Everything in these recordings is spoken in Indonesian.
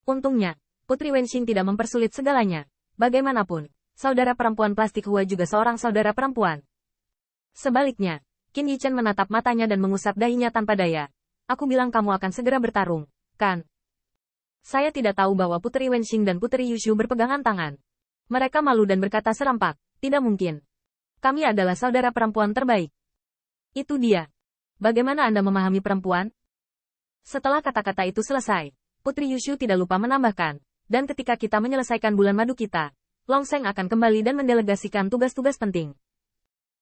Untungnya, Putri Wenxing tidak mempersulit segalanya. Bagaimanapun, saudara perempuan plastik Hua juga seorang saudara perempuan. Sebaliknya, Qin Yichen menatap matanya dan mengusap dahinya tanpa daya. Aku bilang kamu akan segera bertarung, kan? Saya tidak tahu bahwa Putri Wenxing dan Putri Yushu berpegangan tangan. Mereka malu dan berkata serempak, tidak mungkin. Kami adalah saudara perempuan terbaik. Itu dia. Bagaimana Anda memahami perempuan? Setelah kata-kata itu selesai, Putri Yushu tidak lupa menambahkan, dan ketika kita menyelesaikan bulan madu kita, Long Sheng akan kembali dan mendelegasikan tugas-tugas penting.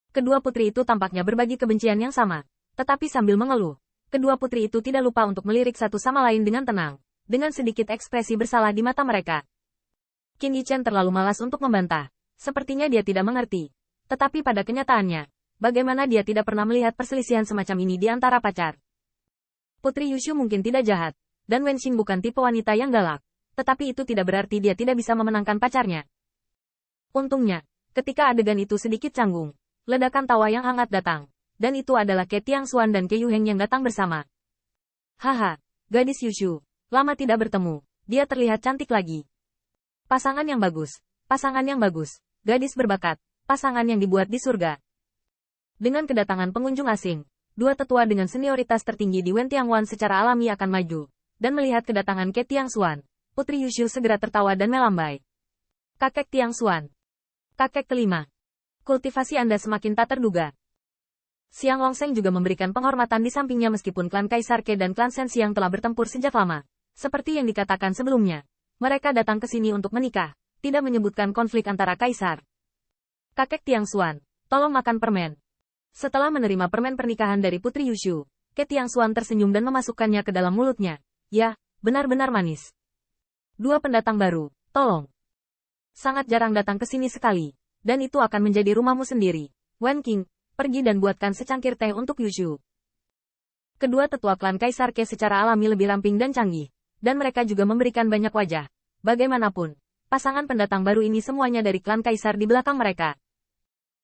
Kedua putri itu tampaknya berbagi kebencian yang sama, tetapi sambil mengeluh, kedua putri itu tidak lupa untuk melirik satu sama lain dengan tenang, dengan sedikit ekspresi bersalah di mata mereka. Qin Yichen terlalu malas untuk membantah, sepertinya dia tidak mengerti. Tetapi pada kenyataannya, bagaimana dia tidak pernah melihat perselisihan semacam ini di antara pacar. Putri Yushu mungkin tidak jahat, dan Wenxing bukan tipe wanita yang galak, tetapi itu tidak berarti dia tidak bisa memenangkan pacarnya. Untungnya, ketika adegan itu sedikit canggung, ledakan tawa yang hangat datang, dan itu adalah Ke Tiangxuan dan Ke Yuheng yang datang bersama. Haha, gadis Yushu, lama tidak bertemu, dia terlihat cantik lagi. Pasangan yang bagus, gadis berbakat, pasangan yang dibuat di surga. Dengan kedatangan pengunjung asing, dua tetua dengan senioritas tertinggi di Wentiangwan secara alami akan maju, dan melihat kedatangan Ke Tiangxuan, Putri Yushu segera tertawa dan melambai. Kakek Tiangxuan. Kakek kelima. Kultivasi Anda semakin tak terduga. Xiang Longsheng juga memberikan penghormatan di sampingnya meskipun klan Kaisar Ke dan klan Shen Xiang telah bertempur sejak lama. Seperti yang dikatakan sebelumnya, mereka datang ke sini untuk menikah, tidak menyebutkan konflik antara kaisar. Kakek Tiangxuan, tolong makan permen. Setelah menerima permen pernikahan dari Putri Yushu, Ke Tiangxuan tersenyum dan memasukkannya ke dalam mulutnya. Ya, benar-benar manis. Dua pendatang baru, tolong. Sangat jarang datang ke sini sekali, dan itu akan menjadi rumahmu sendiri. Wen Qing, pergi dan buatkan secangkir teh untuk Yushu. Kedua tetua klan Kaisar Ke secara alami lebih ramping dan canggih, dan mereka juga memberikan banyak wajah. Bagaimanapun, pasangan pendatang baru ini semuanya dari klan Kaisar di belakang mereka.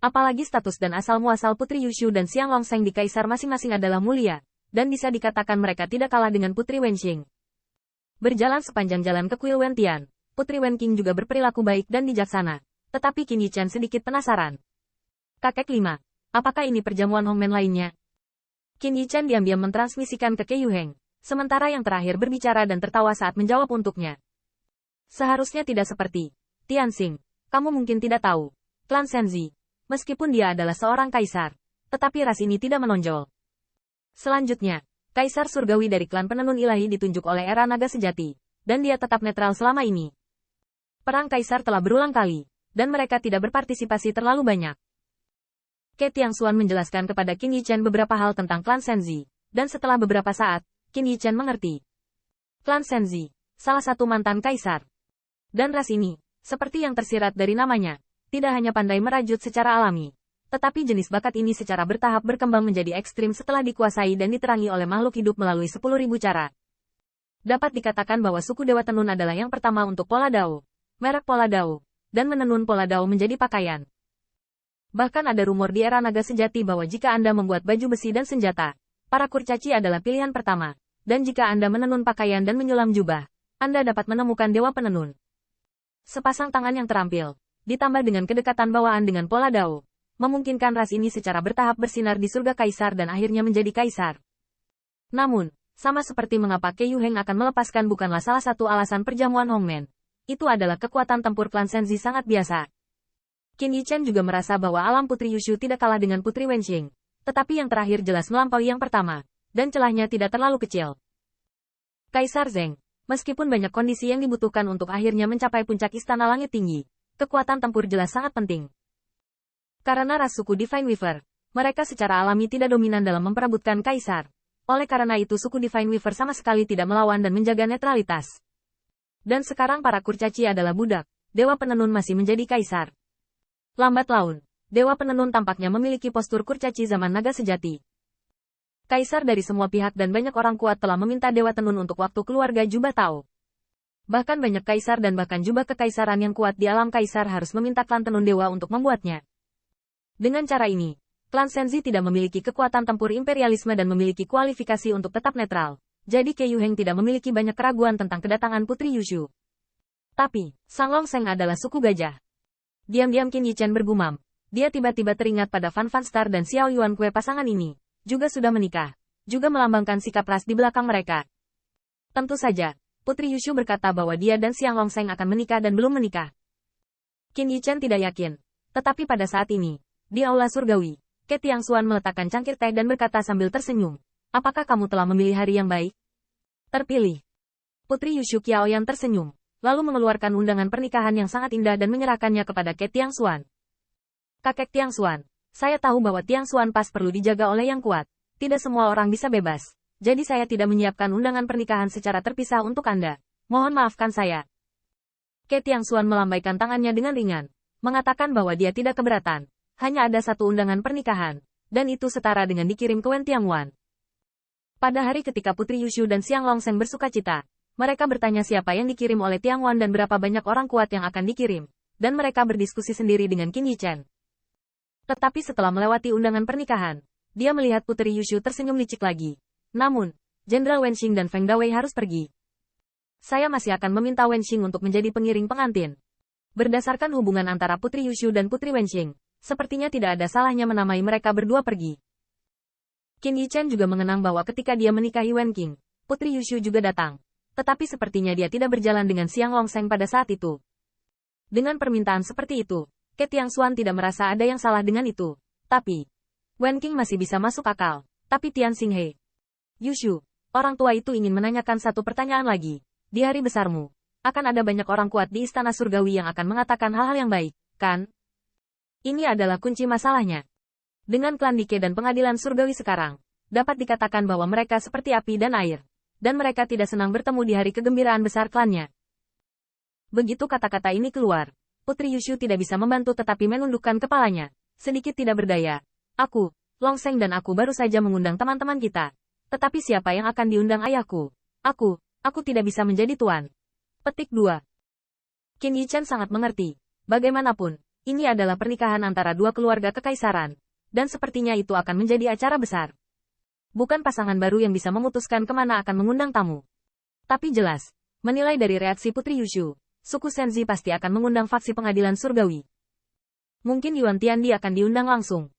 Apalagi status dan asal-muasal Putri Yushu dan Xiang Longsheng di Kaisar masing-masing adalah mulia, dan bisa dikatakan mereka tidak kalah dengan Putri Wenxing. Berjalan sepanjang jalan ke kuil Wentian, Putri Wen Qing juga berperilaku baik dan bijaksana, tetapi Qin Yichen sedikit penasaran. Kakek lima, apakah ini perjamuan Hongmen lainnya? Qin Yichen diam-diam mentransmisikan ke Ke Yuheng, sementara yang terakhir berbicara dan tertawa saat menjawab untuknya. Seharusnya tidak seperti Tianxing, kamu mungkin tidak tahu, klan Shenzi, meskipun dia adalah seorang kaisar, tetapi ras ini tidak menonjol. Selanjutnya, Kaisar Surgawi dari klan penenun ilahi ditunjuk oleh era naga sejati, dan dia tetap netral selama ini. Perang kaisar telah berulang kali, dan mereka tidak berpartisipasi terlalu banyak. Ke Tiangxuan menjelaskan kepada Qin Yichen beberapa hal tentang klan Shenzi, dan setelah beberapa saat, Qin Yichen mengerti. Klan Shenzi, salah satu mantan kaisar. Dan ras ini, seperti yang tersirat dari namanya, tidak hanya pandai merajut secara alami, tetapi jenis bakat ini secara bertahap berkembang menjadi ekstrim setelah dikuasai dan diterangi oleh makhluk hidup melalui 10.000 cara. Dapat dikatakan bahwa suku Dewa Tenun adalah yang pertama untuk pola Dao, merek pola Dao, dan menenun pola Dao menjadi pakaian. Bahkan ada rumor di era naga sejati bahwa jika Anda membuat baju besi dan senjata, para kurcaci adalah pilihan pertama, dan jika Anda menenun pakaian dan menyulam jubah, Anda dapat menemukan dewa penenun. Sepasang tangan yang terampil, ditambah dengan kedekatan bawaan dengan pola Dao, memungkinkan ras ini secara bertahap bersinar di surga kaisar dan akhirnya menjadi kaisar. Namun, sama seperti mengapa Ke Yuheng akan melepaskan bukanlah salah satu alasan perjamuan Hongmen. Itu adalah kekuatan tempur klan Shenzi sangat biasa. Qin Yichen juga merasa bahwa alam Putri Yushu tidak kalah dengan Putri Wenxing, tetapi yang terakhir jelas melampaui yang pertama, dan celahnya tidak terlalu kecil. Kaisar Zheng, meskipun banyak kondisi yang dibutuhkan untuk akhirnya mencapai puncak istana langit tinggi, kekuatan tempur jelas sangat penting. Karena ras suku Divine Weaver, mereka secara alami tidak dominan dalam memperebutkan kaisar. Oleh karena itu suku Divine Weaver sama sekali tidak melawan dan menjaga netralitas. Dan sekarang para kurcaci adalah budak, dewa penenun masih menjadi kaisar. Lambat laun, dewa penenun tampaknya memiliki postur kurcaci zaman naga sejati. Kaisar dari semua pihak dan banyak orang kuat telah meminta dewa tenun untuk waktu keluarga jubah Tao. Bahkan banyak kaisar dan bahkan jubah kekaisaran yang kuat di alam kaisar harus meminta klan tenun dewa untuk membuatnya. Dengan cara ini, klan Shenzi tidak memiliki kekuatan tempur imperialisme dan memiliki kualifikasi untuk tetap netral, jadi Ke Yuheng tidak memiliki banyak keraguan tentang kedatangan Putri Yushu. Tapi, Sang Longseng adalah suku gajah. Diam-diam Qin Yichen bergumam. Dia tiba-tiba teringat pada Fan Fan Star dan Xiao Yuan Kue pasangan ini, juga sudah menikah, juga melambangkan sikap ras di belakang mereka. Tentu saja, Putri Yushu berkata bahwa dia dan Xiang Longseng akan menikah dan belum menikah. Qin Yichen tidak yakin, tetapi pada saat ini, di aula surgawi, Ke Tiangxuan meletakkan cangkir teh dan berkata sambil tersenyum, apakah kamu telah memilih hari yang baik? Terpilih. Putri Yushu Qiaoyan tersenyum, lalu mengeluarkan undangan pernikahan yang sangat indah dan menyerahkannya kepada Ke Tiangxuan. Kakek Tiangxuan, saya tahu bahwa Tiangxuan pas perlu dijaga oleh yang kuat. Tidak semua orang bisa bebas. Jadi saya tidak menyiapkan undangan pernikahan secara terpisah untuk Anda. Mohon maafkan saya. Ke Tiangxuan melambaikan tangannya dengan ringan, mengatakan bahwa dia tidak keberatan. Hanya ada satu undangan pernikahan, dan itu setara dengan dikirim ke Wen Tiangwan. Pada hari ketika Putri Yushu dan Xiang Longseng bersukacita, mereka bertanya siapa yang dikirim oleh Tiangwan dan berapa banyak orang kuat yang akan dikirim, dan mereka berdiskusi sendiri dengan Qin Yichen. Tetapi setelah melewati undangan pernikahan, dia melihat Putri Yushu tersenyum licik lagi. Namun, Jenderal Wenxing dan Feng Dawei harus pergi. Saya masih akan meminta Wenxing untuk menjadi pengiring pengantin. Berdasarkan hubungan antara Putri Yushu dan Putri Wenxing, sepertinya tidak ada salahnya menamai mereka berdua pergi. Qin Yichen juga mengenang bahwa ketika dia menikahi Wen Qing, Putri Yushu juga datang. Tetapi sepertinya dia tidak berjalan dengan Xiang Longseng pada saat itu. Dengan permintaan seperti itu, Ke Tiangxuan tidak merasa ada yang salah dengan itu. Tapi, Wen Qing masih bisa masuk akal. Tapi Tian Xinghe, Yushu, orang tua itu ingin menanyakan satu pertanyaan lagi. Di hari besarmu, akan ada banyak orang kuat di Istana Surgawi yang akan mengatakan hal-hal yang baik, kan? Ini adalah kunci masalahnya. Dengan klan Dike dan pengadilan surgawi sekarang, dapat dikatakan bahwa mereka seperti api dan air. Dan mereka tidak senang bertemu di hari kegembiraan besar klannya. Begitu kata-kata ini keluar, Putri Yushu tidak bisa membantu tetapi menundukkan kepalanya. Sedikit tidak berdaya. Aku, Longseng dan aku baru saja mengundang teman-teman kita. Tetapi siapa yang akan diundang ayahku? Aku tidak bisa menjadi tuan. Petik 2. Qin Yichen sangat mengerti. Bagaimanapun, ini adalah pernikahan antara dua keluarga kekaisaran. Dan sepertinya itu akan menjadi acara besar. Bukan pasangan baru yang bisa memutuskan kemana akan mengundang tamu. Tapi jelas, menilai dari reaksi Putri Yushu, suku Senzi pasti akan mengundang faksi pengadilan surgawi. Mungkin Yuan Tiandi akan diundang langsung.